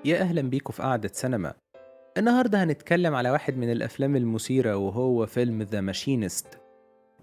يا أهلا بيكم في قعدة سينما. النهاردة هنتكلم على واحد من الأفلام المثيرة وهو فيلم ذا ماشينيست.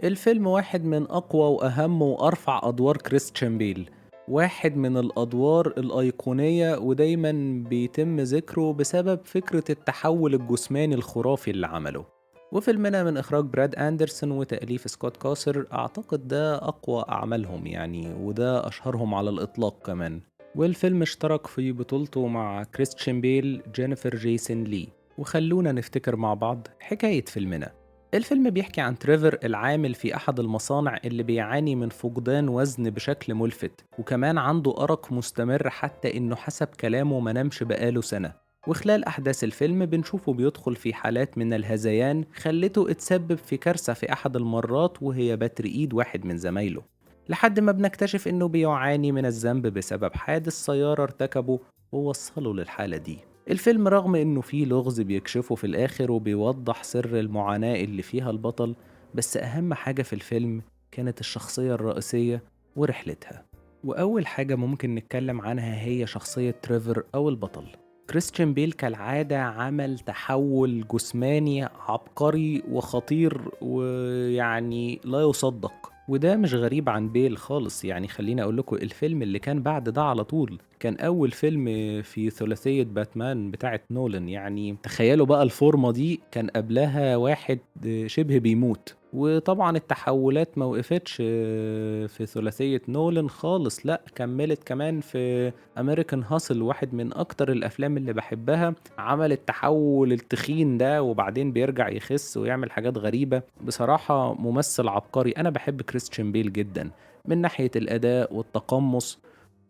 الفيلم واحد من أقوى وأهم وأرفع أدوار كريستيان بيل، واحد من الأدوار الأيقونية ودايما بيتم ذكره بسبب فكرة التحول الجسماني الخرافي اللي عمله. وفيلمنا من إخراج براد أندرسون وتأليف سكوت كاسر، أعتقد ده أقوى أعمالهم يعني، وده أشهرهم على الإطلاق كمان. والفيلم اشترك في بطولته مع كريستيان بيل، جينيفر جيسون لي. وخلونا نفتكر مع بعض حكاية فيلمنا. الفيلم بيحكي عن تريفر العامل في أحد المصانع اللي بيعاني من فقدان وزن بشكل ملفت، وكمان عنده أرق مستمر حتى إنه حسب كلامه منامش بقاله سنة. وخلال أحداث الفيلم بنشوفه بيدخل في حالات من الهذيان خلته اتسبب في كارثة في أحد المرات، وهي بتر إيد واحد من زمايله، لحد ما بنكتشف إنه بيعاني من الذنب بسبب حادث سيارة ارتكبه ووصله للحالة دي. الفيلم رغم إنه فيه لغز بيكشفه في الآخر وبيوضح سر المعاناة اللي فيها البطل، بس أهم حاجة في الفيلم كانت الشخصية الرئيسية ورحلتها. وأول حاجة ممكن نتكلم عنها هي شخصية تريفر أو البطل. كريستيان بيل كالعادة عمل تحول جسماني عبقري وخطير ويعني لا يصدق، وده مش غريب عن بيل خالص. يعني خليني أقول لكم الفيلم اللي كان بعد ده على طول كان أول فيلم في ثلاثية باتمان بتاعة نولان. يعني تخيلوا بقى الفورمة دي، كان قبلها واحد شبه بيموت. وطبعا التحولات ما وقفتش في ثلاثية نولان خالص، لا كملت كمان في أمريكان هاسل، واحد من أكتر الأفلام اللي بحبها. عمل التحول التخين ده وبعدين بيرجع يخس ويعمل حاجات غريبة. بصراحة ممثل عبقري، أنا بحب كريستيان بيل جدا من ناحية الأداء والتقمص.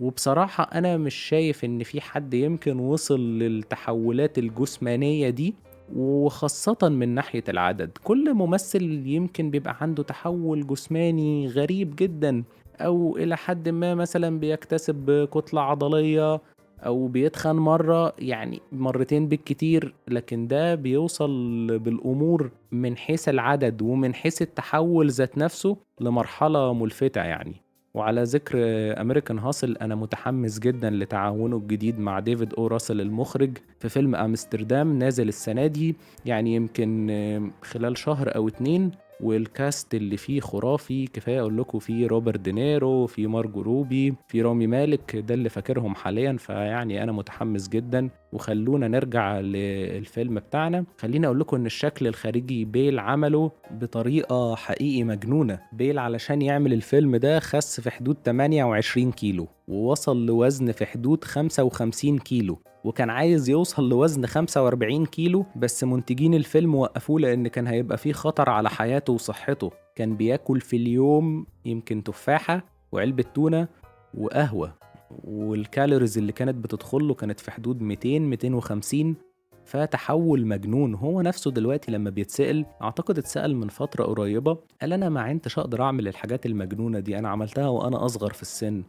وبصراحة أنا مش شايف إن في حد يمكن وصل للتحولات الجسمانية دي، وخاصة من ناحية العدد. كل ممثل يمكن بيبقى عنده تحول جسماني غريب جدا، أو إلى حد ما مثلا بيكتسب كتلة عضلية، أو بيتخن مرة يعني مرتين بالكتير، لكن ده بيوصل بالأمور من حيث العدد ومن حيث التحول ذات نفسه لمرحلة ملفتة يعني. وعلى ذكر أمريكان هاسل، أنا متحمس جدا لتعاونه الجديد مع ديفيد أو راسل المخرج في فيلم أمستردام نازل السنة دي، يعني يمكن خلال شهر أو اتنين. والكاست اللي فيه خرافي، كفاية أقول لكم فيه روبرت دينيرو، في مارجو روبي، في رامي مالك، ده اللي فاكرهم حاليا. فيعني أنا متحمس جدا. وخلونا نرجع للفيلم بتاعنا. خليني أقول لكم إن الشكل الخارجي بيل عمله بطريقة حقيقي مجنونة. بيل علشان يعمل الفيلم ده خس في حدود 28 كيلو، ووصل لوزن في حدود 55 كيلو، وكان عايز يوصل لوزن 45 كيلو، بس منتجين الفيلم وقفوه لأن كان هيبقى فيه خطر على حياته وصحته. كان بياكل في اليوم يمكن تفاحة وعلبة تونة وقهوة، والكالوريز اللي كانت بتدخله كانت في حدود 200-250. فتحول مجنون. هو نفسه دلوقتي لما بيتسأل، أعتقد اتسأل من فترة قريبة، قال أنا ما عنتش أقدر أعمل الحاجات المجنونة دي، أنا عملتها وأنا أصغر في السن.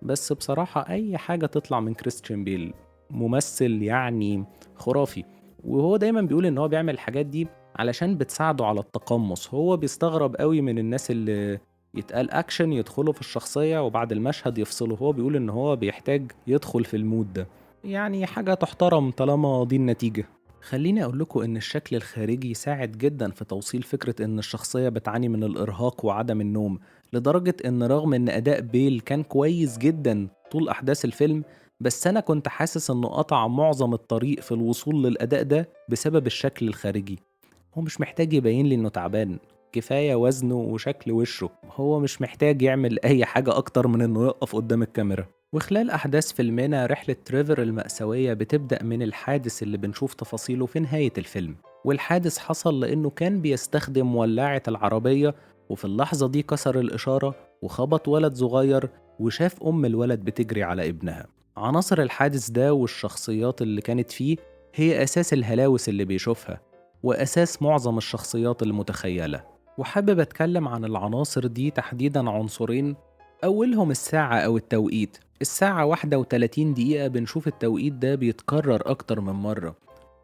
بس بصراحة أي حاجة تطلع من كريستيان بيل، ممثل يعني خرافي. وهو دايما بيقول إن هو بيعمل الحاجات دي علشان بتساعده على التقمص. هو بيستغرب قوي من الناس اللي يتقال أكشن يدخلوا في الشخصية وبعد المشهد يفصلوا. هو بيقول إن هو بيحتاج يدخل في المود ده، يعني حاجة تحترم طالما دي النتيجة. خليني أقول لكم إن الشكل الخارجي ساعد جدا في توصيل فكرة إن الشخصية بتعاني من الإرهاق وعدم النوم، لدرجة إن رغم إن أداء بيل كان كويس جدا طول أحداث الفيلم، بس أنا كنت حاسس إنه قطع معظم الطريق في الوصول للأداء ده بسبب الشكل الخارجي. هو مش محتاج يبين لي إنه تعبان، كفاية وزنه وشكل وشه. هو مش محتاج يعمل أي حاجة أكتر من إنه يقف قدام الكاميرا. وخلال أحداث فيلمنا، رحلة تريفر المأساوية بتبدأ من الحادث اللي بنشوف تفاصيله في نهاية الفيلم. والحادث حصل لأنه كان بيستخدم ولاعة العربية، وفي اللحظة دي كسر الإشارة وخبط ولد صغير، وشاف أم الولد بتجري على ابنها. عناصر الحادث ده والشخصيات اللي كانت فيه هي أساس الهلاوس اللي بيشوفها، وأساس معظم الشخصيات المتخيلة. وحابب أتكلم عن العناصر دي تحديداً عنصرين. أولهم الساعة أو التوقيت. الساعة 1:30 بنشوف التوقيت ده بيتكرر أكتر من مرة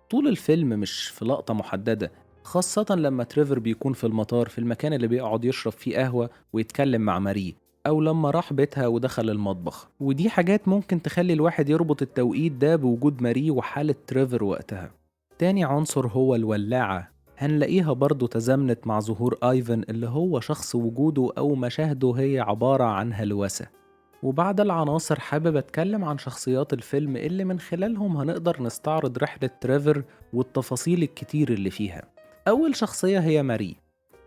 طول الفيلم، مش في لقطة محددة. خاصة لما تريفر بيكون في المطار، في المكان اللي بيقعد يشرب فيه قهوة ويتكلم مع ماري. أو لما راح بيتها ودخل المطبخ، ودي حاجات ممكن تخلي الواحد يربط التوقيت ده بوجود ماري وحالة تريفر وقتها. تاني عنصر هو الولاعة، هنلاقيها برضو تزامنت مع ظهور آيفن اللي هو شخص وجوده أو مشاهده هي عبارة عن هلوسة. وبعد العناصر حابب أتكلم عن شخصيات الفيلم اللي من خلالهم هنقدر نستعرض رحلة تريفر والتفاصيل الكتير اللي فيها. أول شخصية هي ماري،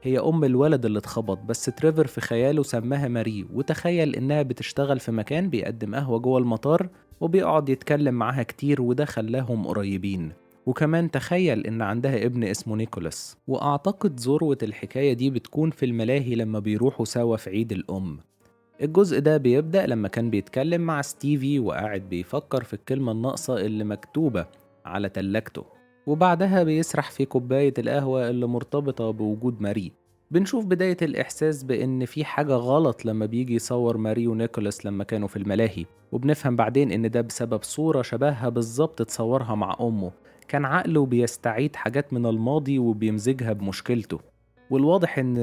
هي أم الولد اللي اتخبط، بس تريفر في خياله سماها ماري وتخيل إنها بتشتغل في مكان بيقدم قهوة جوه المطار وبيقعد يتكلم معاها كتير وده خلاهم قريبين. وكمان تخيل إن عندها ابن اسمه نيكولاس، وأعتقد ذروة الحكاية دي بتكون في الملاهي لما بيروحوا سوا في عيد الأم. الجزء ده بيبدأ لما كان بيتكلم مع ستيفي وقاعد بيفكر في الكلمة الناقصة اللي مكتوبة على تلاجته، وبعدها بيسرح في كوباية القهوة اللي مرتبطة بوجود ماري. بنشوف بداية الإحساس بإن في حاجة غلط لما بيجي يصور ماري ونيكولاس لما كانوا في الملاهي، وبنفهم بعدين إن ده بسبب صورة شبهها بالظبط اتصورها مع أمه. كان عقله بيستعيد حاجات من الماضي وبيمزجها بمشكلته، والواضح إن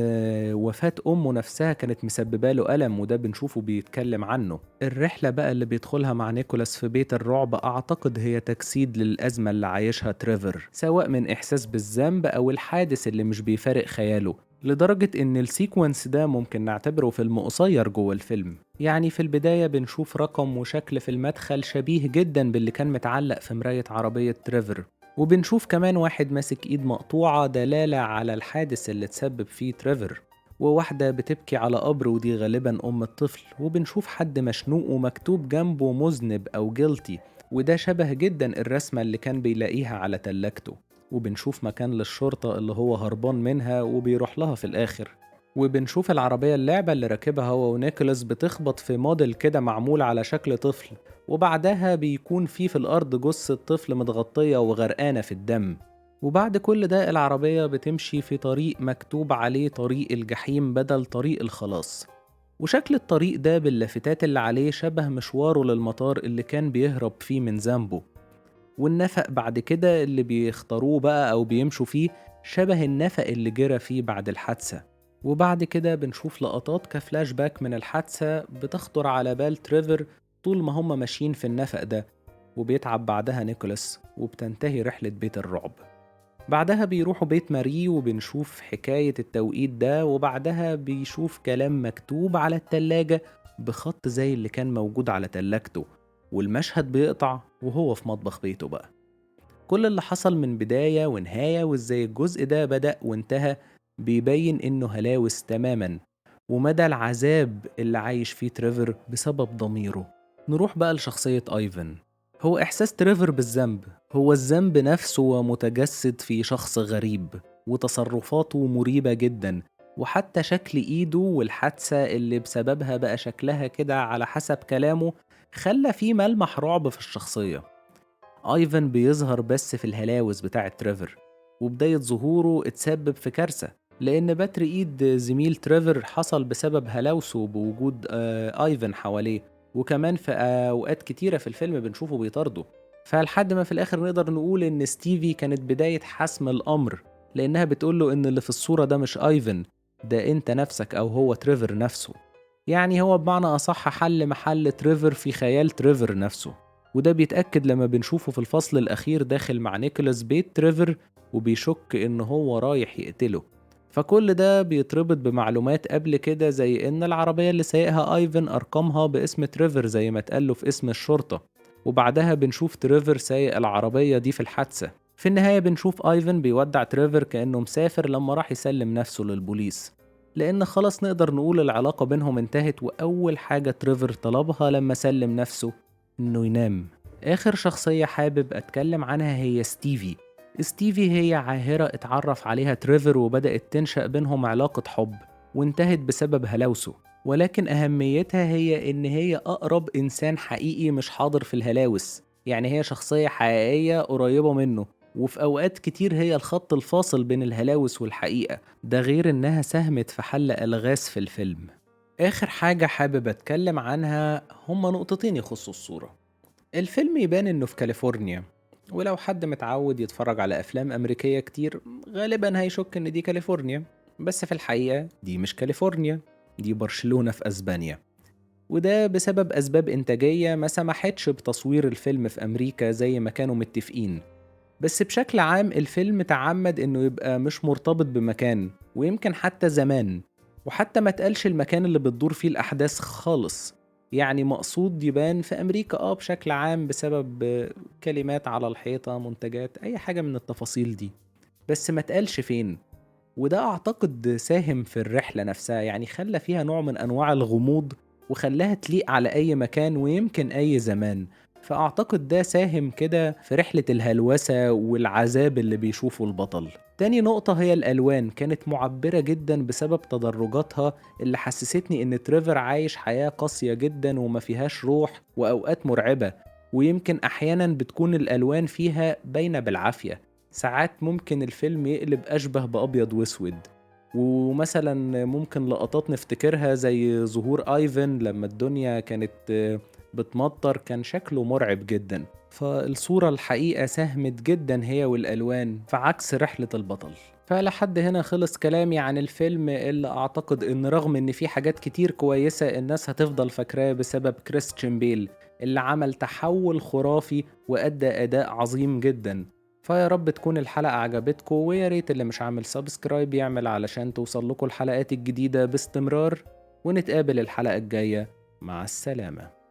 وفاة أمه نفسها كانت مسببة له ألم وده بنشوفه بيتكلم عنه. الرحلة بقى اللي بيدخلها مع نيكولاس في بيت الرعب أعتقد هي تجسيد للأزمة اللي عايشها تريفر، سواء من إحساس بالذنب أو الحادث اللي مش بيفارق خياله، لدرجة إن السيكونس ده ممكن نعتبره فيلم قصير جوه الفيلم. يعني في البداية بنشوف رقم وشكل في المدخل شبيه جدا باللي كان متعلق في مراية عربية تريفر، وبنشوف كمان واحد ماسك ايد مقطوعة دلالة على الحادث اللي تسبب فيه تريفر، وواحدة بتبكي على قبر ودي غالبا أم الطفل، وبنشوف حد مشنوق ومكتوب جنبه مذنب أو جيلتي، وده شبه جدا الرسمة اللي كان بيلاقيها على تلاجته. وبنشوف مكان للشرطة اللي هو هربان منها وبيروح لها في الآخر. وبنشوف العربية اللعبة اللي راكبها هو ونيكولاس بتخبط في موديل كده معمول على شكل طفل، وبعدها بيكون في الأرض جثة طفل متغطية وغرقانة في الدم. وبعد كل ده العربية بتمشي في طريق مكتوب عليه طريق الجحيم بدل طريق الخلاص، وشكل الطريق ده باللافتات اللي عليه شبه مشواره للمطار اللي كان بيهرب فيه من ذنبه. والنفق بعد كده اللي بيختاروه بقى أو بيمشوا فيه شبه النفق اللي جرى فيه بعد الحادثة. وبعد كده بنشوف لقطات كفلاش باك من الحادثة بتخطر على بال تريفر طول ما هم ماشيين في النفق ده، وبيتعب بعدها نيكولاس وبتنتهي رحلة بيت الرعب. بعدها بيروحوا بيت ماري وبنشوف حكاية التوقيت ده، وبعدها بيشوف كلام مكتوب على التلاجة بخط زي اللي كان موجود على تلاجته، والمشهد بيقطع وهو في مطبخ بيته بقى. كل اللي حصل من بداية ونهاية وازاي الجزء ده بدأ وانتهى بيبين انه هلاوس تماما، ومدى العذاب اللي عايش فيه تريفر بسبب ضميره. نروح بقى لشخصية آيفن. هو إحساس تريفر بالذنب، هو الذنب نفسه متجسد في شخص غريب، وتصرفاته مريبة جدا، وحتى شكل إيده والحادثة اللي بسببها بقى شكلها كده على حسب كلامه خلى فيه ملمح رعب في الشخصية. آيفن بيظهر بس في الهلاوس بتاعة تريفر، وبداية ظهوره اتسبب في كارثة لأن بتر إيد زميل تريفر حصل بسبب هلاوسه بوجود آيفن حواليه، وكمان في أوقات كتيرة في الفيلم بنشوفه بيطارده. فلحد ما في الآخر نقدر نقول إن ستيفي كانت بداية حسم الأمر، لأنها بتقوله إن اللي في الصورة ده مش آيفن، ده أنت نفسك أو هو تريفر نفسه. يعني هو بمعنى أصح حل محل تريفر في خيال تريفر نفسه، وده بيتأكد لما بنشوفه في الفصل الأخير داخل مع نيكولاس بيت تريفر وبيشك إن هو رايح يقتله. فكل ده بيتربط بمعلومات قبل كده زي إن العربية اللي سايقها آيفن أرقامها باسم تريفر زي ما اتقاله في اسم الشرطة، وبعدها بنشوف تريفر سايق العربية دي في الحادثة. في النهاية بنشوف آيفن بيودع تريفر كأنه مسافر لما راح يسلم نفسه للبوليس، لأن خلاص نقدر نقول العلاقة بينهم انتهت، وأول حاجة تريفر طلبها لما سلم نفسه إنه ينام. آخر شخصية حابب أتكلم عنها هي ستيفي. ستيفي هي عاهرة اتعرف عليها تريفر وبدأت تنشأ بينهم علاقة حب وانتهت بسبب هلاوسه، ولكن أهميتها هي إن هي أقرب إنسان حقيقي مش حاضر في الهلاوس، يعني هي شخصية حقيقية قريبة منه، وفي أوقات كتير هي الخط الفاصل بين الهلاوس والحقيقة، ده غير إنها ساهمت في حل ألغاز في الفيلم. آخر حاجة حابب أتكلم عنها هما نقطتين يخصوا الصورة. الفيلم يبان إنه في كاليفورنيا، ولو حد متعود يتفرج على أفلام أمريكية كتير غالبا هيشك إن دي كاليفورنيا، بس في الحقيقة دي مش كاليفورنيا، دي برشلونة في أسبانيا. وده بسبب أسباب إنتاجية ما سمحتش بتصوير الفيلم في أمريكا زي ما كانوا متفقين. بس بشكل عام الفيلم تعمد إنه يبقى مش مرتبط بمكان، ويمكن حتى زمان، وحتى ما تقالش المكان اللي بتدور فيه الأحداث خالص. يعني مقصود يبان في أمريكا بشكل عام بسبب كلمات على الحيطة، منتجات، أي حاجة من التفاصيل دي، بس ما تقالش فين. وده أعتقد ساهم في الرحلة نفسها، يعني خلّى فيها نوع من أنواع الغموض، وخلّاها تليق على أي مكان ويمكن أي زمان. فأعتقد ده ساهم كده في رحلة الهلوسة والعذاب اللي بيشوفه البطل. تاني نقطة هي الألوان، كانت مُعبّرة جدًا بسبب تدرُّجاتها اللي حسّستني إن تريفر عايش حياة قاسية جدًا وما فيهاش روح وأوقات مرعبة، ويمكن أحيانًا بتكون الألوان فيها باينة بالعافية. ساعات ممكن الفيلم يقلب أشبه بأبيض وأسود، ومثلًا ممكن لقطات نفتكرها زي ظهور أيفن لمّا الدنيا كانت بتمطّر، كان شكله مرعب جدًا. فالصورة الحقيقة ساهمت جدًا هي والألوان في عكس رحلة البطل. فلحد هنا خلص كلامي عن الفيلم اللي أعتقد إن رغم إن فيه حاجات كتير كويسة الناس هتفضل فاكراه بسبب كريستيان بيل، اللي عمل تحوّل خرافي وأدّى أداء عظيم جدًا. فيا رب تكون الحلقة عجبتكم، ويا ريت اللي مش عامل سبسكرايب يعمل علشان توصل لكم الحلقات الجديدة باستمرار. ونتقابل الحلقة الجاية. مع السلامة.